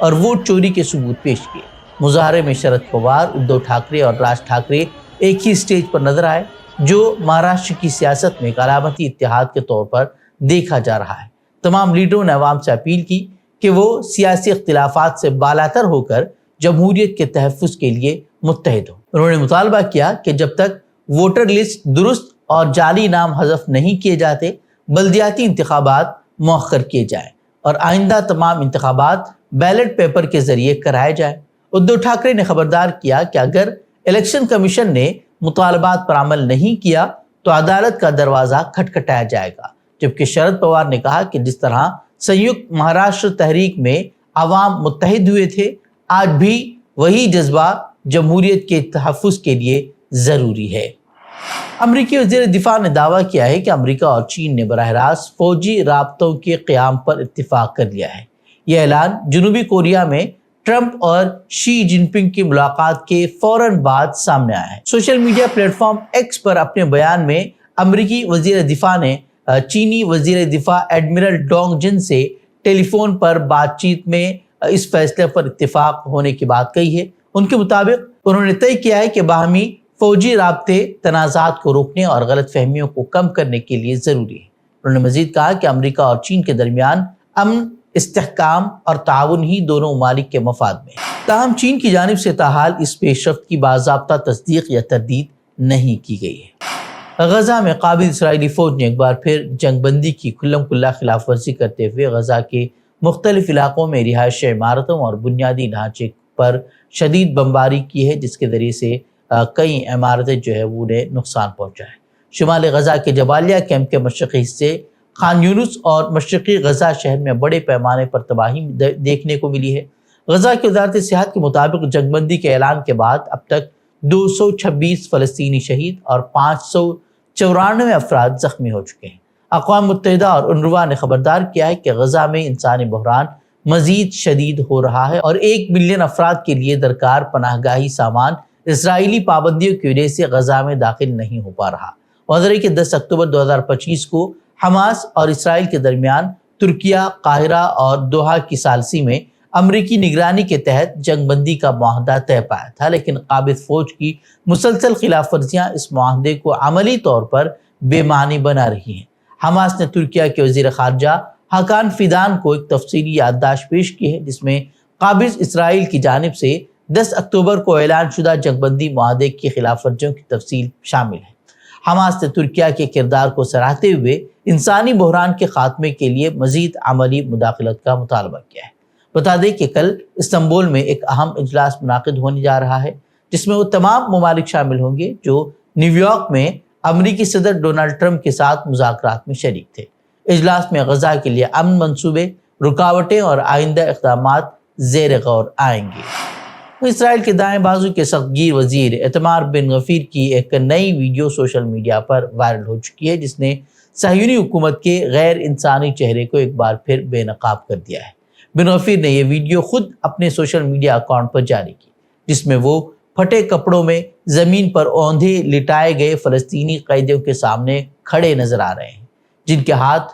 اور ووٹ چوری کے ثبوت پیش کیے۔ مظاہرے میں شرد پوار، ادھو ٹھاکرے اور راج ٹھاکرے ایک ہی سٹیج پر نظر آئے، جو مہاراشٹر کی سیاست میں ایک علامتی اتحاد کے طور پر دیکھا جا رہا ہے۔ تمام لیڈروں نے عوام سے اپیل کی کہ وہ سیاسی اختلافات سے بالاتر ہو کر جمہوریت کے تحفظ کے لیے متحد ہوں۔ انہوں نے مطالبہ کیا کہ جب تک ووٹر لسٹ درست اور جعلی نام حذف نہیں کیے جاتے، بلدیاتی انتخابات مؤخر کیے جائیں اور آئندہ تمام انتخابات بیلٹ پیپر کے ذریعے کرائے جائیں۔ ادھو ٹھاکرے نے خبردار کیا کہ اگر الیکشن کمیشن نے مطالبات پر عمل نہیں کیا تو عدالت کا دروازہ کھٹکھٹایا جائے گا، جبکہ شرد پوار نے کہا کہ جس طرح سنیکت مہاراشٹر تحریک میں عوام متحد ہوئے تھے، آج بھی وہی جذبہ جمہوریت کے تحفظ کے لیے ضروری ہے۔ امریکی وزیر دفاع نے دعویٰ کیا ہے کہ امریکہ اور چین نے براہ راست فوجی رابطوں کے قیام پر اتفاق کر لیا ہے۔ یہ اعلان جنوبی کوریا میں ٹرمپ اور شی جن پنگ کی ملاقات کے فوراً بعد سامنے آیا ہے۔ Social media platform X پر اپنے بیان میں امریکی وزیر دفاع نے چینی وزیر دفاع ایڈمرل ڈونگ جن سے ٹیلی فون پر بات چیت میں اس فیصلے پر اتفاق ہونے کی بات کہی ہے۔ ان کے مطابق انہوں نے طے کیا ہے کہ باہمی فوجی رابطے تنازعات کو روکنے اور غلط فہمیوں کو کم کرنے کے لیے ضروری ہے۔ انہوں نے مزید کہا کہ امریکہ اور چین کے درمیان امن، استحکام اور تعاون ہی دونوں ممالک کے مفاد میں ہے۔ تاہم چین کی جانب سے تاحال اس پیش رفت کی باضابطہ تصدیق یا تردید نہیں کی گئی ہے۔ غزہ میں قابض اسرائیلی فوج نے ایک بار پھر جنگ بندی کی کھلم کھلا خلاف ورزی کرتے ہوئے غزہ کے مختلف علاقوں میں رہائشی عمارتوں اور بنیادی ڈھانچے پر شدید بمباری کی ہے، جس کے ذریعے سے کئی عمارتیں جو ہے وہ انہیں نقصان پہنچا ہے۔ شمال غزہ کے جبالیہ کیمپ کے مشرقی حصے خان یونس اور مشرقی غزہ شہر میں بڑے پیمانے پر تباہی دیکھنے کو ملی ہے۔ غزہ کی وزارت صحت کے مطابق جنگ بندی کے اعلان کے بعد اب تک 226 فلسطینی شہید اور 594 افراد زخمی ہو چکے ہیں۔ اقوام متحدہ اور انروا نے خبردار کیا ہے کہ غزہ میں انسانی بحران مزید شدید ہو رہا ہے اور 1 ملین افراد کے لیے درکار پناہ گاہی سامان اسرائیلی پابندیوں کی وجہ سے غزہ میں داخل نہیں ہو پا رہا۔ واضح ہے کہ 10 اکتوبر 2025 کو حماس اور اسرائیل کے درمیان ترکیہ، قاہرہ اور دوحہ کی ثالثی میں امریکی نگرانی کے تحت جنگ بندی کا معاہدہ طے پایا تھا، لیکن قابض فوج کی مسلسل خلاف ورزیاں اس معاہدے کو عملی طور پر بے معنی بنا رہی ہیں۔ حماس نے ترکیہ کے وزیر خارجہ حاکان فیدان کو ایک تفصیلی یادداشت پیش کی ہے، جس میں قابض اسرائیل کی جانب سے 10 اکتوبر کو اعلان شدہ جنگ بندی معاہدے کی خلاف ورزیوں کی تفصیل شامل ہے۔ حماس نے ترکیہ کے کردار کو سراہتے ہوئے انسانی بحران کے خاتمے کے لیے مزید عملی مداخلت کا مطالبہ کیا ہے۔ بتا دیں کہ کل استنبول میں ایک اہم اجلاس منعقد ہونے جا رہا ہے، جس میں وہ تمام ممالک شامل ہوں گے جو نیو یارک میں امریکی صدر ڈونلڈ ٹرمپ کے ساتھ مذاکرات میں شریک تھے۔ اجلاس میں غزہ کے لیے امن منصوبے، رکاوٹیں اور آئندہ اقدامات زیر غور آئیں گے۔ اسرائیل کے دائیں بازو کے سخت گیر وزیر ایتمار بن غفیر کی ایک نئی ویڈیو سوشل میڈیا پر وائرل ہو چکی ہے، جس نے صہیونی حکومت کے غیر انسانی چہرے کو ایک بار پھر بے نقاب کر دیا ہے۔ بن غفیر نے یہ ویڈیو خود اپنے سوشل میڈیا اکاؤنٹ پر جاری کی، جس میں وہ پھٹے کپڑوں میں زمین پر اوندھے لٹائے گئے فلسطینی قیدیوں کے سامنے کھڑے نظر آ رہے ہیں، جن کے ہاتھ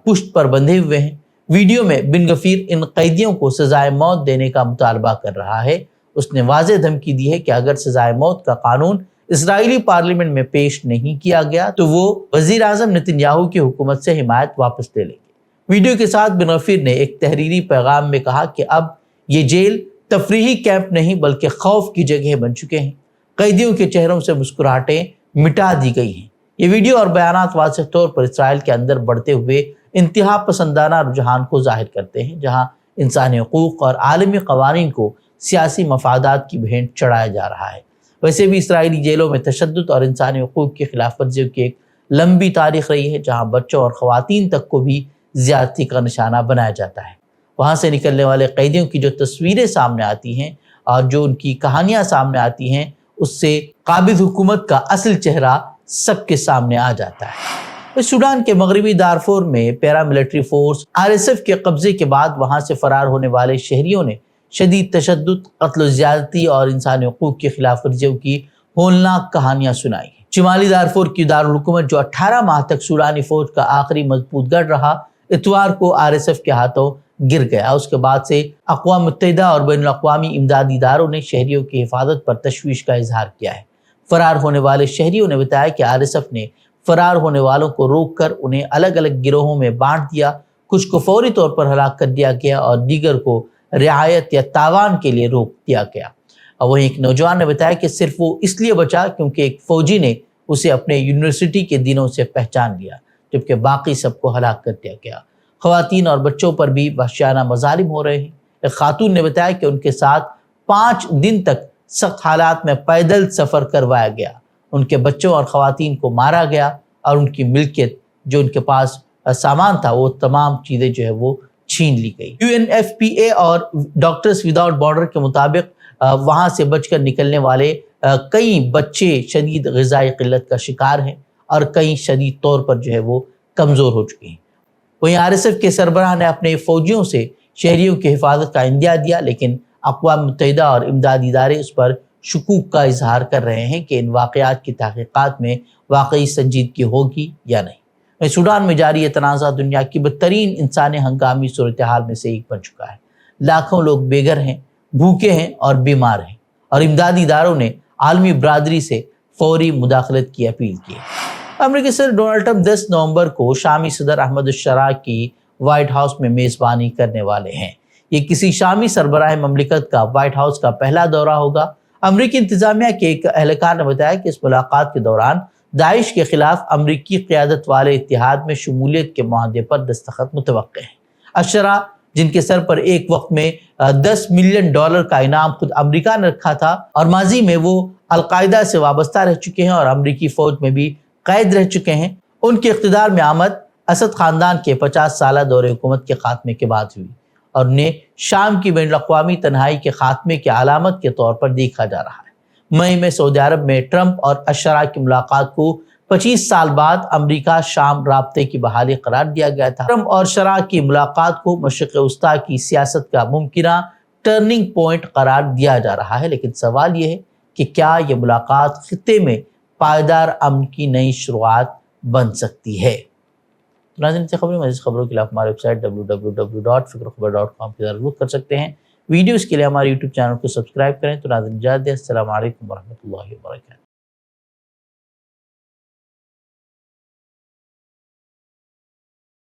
پشت پر بندھے ہوئے ہیں۔ ویڈیو میں بن غفیر ان قیدیوں کو سزائے موت دینے کا مطالبہ کر رہا ہے۔ اس نے واضح دھمکی دی ہے کہ اگر سزائے موت کا قانون اسرائیلی پارلیمنٹ میں پیش نہیں کیا گیا تو وہ وزیر اعظم نتن یاہو کی حکومت سے حمایت واپس لے لیں گے۔ ویڈیو کے ساتھ بن غفیر نے ایک تحریری پیغام میں کہا کہ اب یہ جیل تفریحی کیمپ نہیں بلکہ خوف کی جگہ بن چکے ہیں۔ قیدیوں کے چہروں سے مسکراہٹیں مٹا دی گئی ہیں۔ یہ ویڈیو اور بیانات واضح طور پر اسرائیل کے اندر بڑھتے ہوئے انتہا پسندانہ رجحان کو ظاہر کرتے ہیں، جہاں انسانی حقوق اور عالمی قوانین کو سیاسی مفادات کی بھینٹ چڑھایا جا رہا ہے۔ ویسے بھی اسرائیلی جیلوں میں تشدد اور انسانی حقوق کی خلاف ورزیوں کی ایک لمبی تاریخ رہی ہے، جہاں بچوں اور خواتین تک کو بھی زیادتی کا نشانہ بنایا جاتا ہے۔ وہاں سے نکلنے والے قیدیوں کی جو تصویریں سامنے آتی ہیں اور جو ان کی کہانیاں سامنے آتی ہیں، اس سے قابض حکومت کا اصل چہرہ سب کے سامنے آ جاتا ہے۔ سوڈان کے مغربی دارفور میں پیراملٹری فورس RSF کے قبضے کے بعد وہاں سے فرار ہونے والے شہریوں نے شدید تشدد، قتل و زیادتی اور انسانی حقوق کی خلاف ورزیوں کی ہولناک کہانیاں سنائی ہیں۔ شمالی دارفور کی دارالحکومت جو 18 ماہ تک سوڈانی فوج کا آخری مضبوط گڑھ رہا، اتوار کو RSF کے ہاتھوں گر گیا۔ اس کے بعد سے اقوام متحدہ اور بین الاقوامی امدادی اداروں نے شہریوں کی حفاظت پر تشویش کا اظہار کیا ہے۔ فرار ہونے والے شہریوں نے بتایا کہ RSF نے فرار ہونے والوں کو روک کر انہیں الگ الگ گروہوں میں بانٹ دیا، کچھ کو فوری طور پر ہلاک کر دیا گیا اور دیگر کو رعایت یا تاوان کے لیے روک دیا گیا۔ اور وہیں ایک نوجوان نے بتایا کہ صرف وہ اس لیے بچا کیونکہ ایک فوجی نے اسے اپنے یونیورسٹی کے دنوں سے پہچان لیا، جبکہ باقی سب کو ہلاک کر دیا گیا۔ خواتین اور بچوں پر بھی وحشیانہ مظالم ہو رہے ہیں۔ ایک خاتون نے بتایا کہ ان کے ساتھ 5 دن تک سخت حالات میں پیدل سفر کروایا گیا، ان کے بچوں اور خواتین کو مارا گیا اور ان کی ملکیت جو ان کے پاس سامان تھا وہ تمام چیزیں جو ہے وہ چھین لی گئی۔ UNFPA اور ڈاکٹرز وداؤٹ بارڈر کے مطابق وہاں سے بچ کر نکلنے والے کئی بچے شدید غذائی قلت کا شکار ہیں اور کئی شدید طور پر جو ہے وہ کمزور ہو چکے ہیں۔ وہیں RSF کے سربراہ نے اپنے فوجیوں سے شہریوں کی حفاظت کا عندیہ دیا، لیکن اقوام متحدہ اور امدادی ادارے اس پر شکوک کا اظہار کر رہے ہیں کہ ان واقعات کی تحقیقات میں واقعی سنجیدگی ہوگی یا نہیں۔ سوڈان میں جاری یہ تنازع دنیا کی بدترین انسانی ہنگامی صورتحال میں سے ایک بن چکا ہے۔ لاکھوں لوگ بے گھر ہیں، بھوکے ہیں اور بیمار ہیں، اور امدادی اداروں نے عالمی برادری سے فوری مداخلت کی اپیل کی ہے۔ امریکی صدر ڈونلڈ ٹرمپ 10 نومبر کو شامی صدر احمد الشرع کی وائٹ ہاؤس میں میزبانی کرنے والے ہیں۔ یہ کسی شامی سربراہ مملکت کا وائٹ ہاؤس کا پہلا دورہ ہوگا۔ امریکی انتظامیہ کے ایک اہلکار نے بتایا کہ اس ملاقات کے دوران داعش کے خلاف امریکی قیادت والے اتحاد میں شمولیت کے معاہدے پر دستخط متوقع ہیں۔ الشرع، جن کے سر پر ایک وقت میں $10 ملین کا انعام خود امریکہ نے رکھا تھا اور ماضی میں وہ القاعدہ سے وابستہ رہ چکے ہیں اور امریکی فوج میں بھی قید رہ چکے ہیں، ان کے اقتدار میں آمد اسد خاندان کے 50 سالہ دور حکومت کے خاتمے کے بعد ہوئی اور انہیں شام کی بین الاقوامی تنہائی کے خاتمے کی علامت کے طور پر دیکھا جا رہا ہے۔ مئی میں سعودی عرب میں ٹرمپ اور الشرع کی ملاقات کو 25 سال بعد امریکہ شام رابطے کی بحالی قرار دیا گیا تھا۔ ٹرمپ اور الشرع کی ملاقات کو مشرق وسطیٰ کی سیاست کا ممکنہ ٹرننگ پوائنٹ قرار دیا جا رہا ہے، لیکن سوال یہ ہے کہ کیا یہ ملاقات خطے میں پائیدار امن کی نئی شروعات بن سکتی ہے؟ ناظرین، سے خبروں کے لیے ہمارے ویب سائٹ www.fikrokhabar.com کی ضرور کر سکتے ہیں۔ ویڈیوز کے لیے ہمارے YouTube چینل کو سبسکرائب کریں۔ تو ناظرین اجازت دیں، السلام علیکم ورحمۃ اللہ وبرکاتہ۔